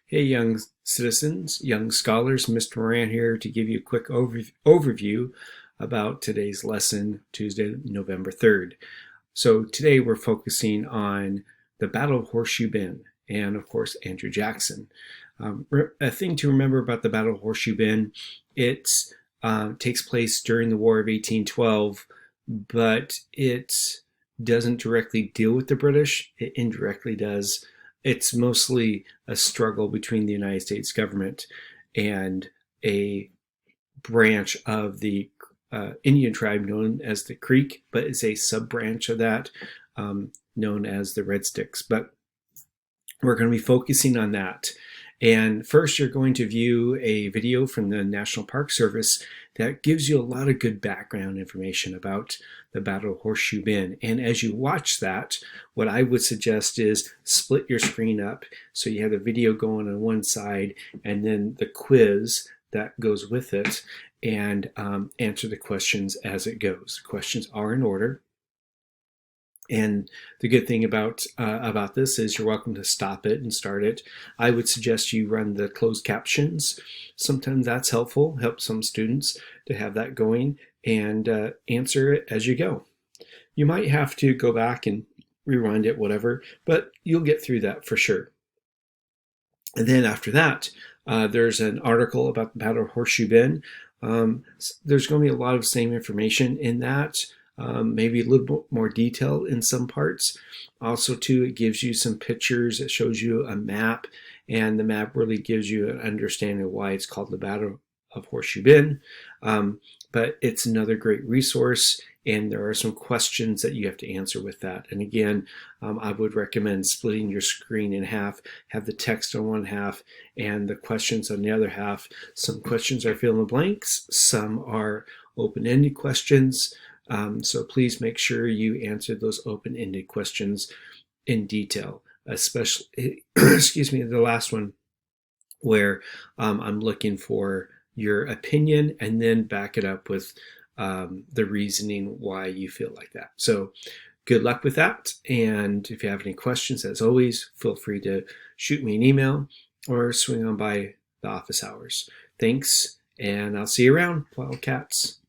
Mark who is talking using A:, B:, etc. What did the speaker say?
A: Hey, young citizens, young scholars, Mr. Moran here to give you a quick overview about today's lesson, Tuesday, November 3rd. So today we're focusing on the Battle of Horseshoe Bend and, of course, Andrew Jackson. A thing to remember about the Battle of Horseshoe Bend, it takes place during the War of 1812, but it doesn't directly deal with the British. It indirectly does. It's mostly a struggle between the United States government and a branch of the Indian tribe known as the Creek, but it's a sub-branch of that known as the Red Sticks. But we're going to be focusing on that. And first, you're going to view a video from the National Park Service that gives you a lot of good background information about the Battle of Horseshoe Bend. And as you watch that, what I would suggest is split your screen up so you have the video going on one side and then the quiz that goes with it, and answer the questions as it goes. Questions are in order. And the good thing about this is you're welcome to stop it and start it. I would suggest you run the closed captions. Sometimes that's helpful, helps some students to have that going, and answer it as you go. You might have to go back and rewind it, whatever, but you'll get through that for sure. And then after that, there's an article about the Battle of Horseshoe Bend. There's going to be a lot of same information in that. Maybe a little bit more detail in some parts. Also, too, it gives you some pictures. It shows you a map, and the map really gives you an understanding of why it's called the Battle of Horseshoe Bend. But it's another great resource, and there are some questions that you have to answer with that. And again, I would recommend splitting your screen in half, have the text on one half and the questions on the other half. Some questions are fill in the blanks, some are open-ended questions. So please make sure you answer those open-ended questions in detail, especially, excuse me, the last one where I'm looking for your opinion and then back it up with the reasoning why you feel like that. So good luck with that. And if you have any questions, as always, feel free to shoot me an email or swing on by the office hours. Thanks, and I'll see you around, Wildcats.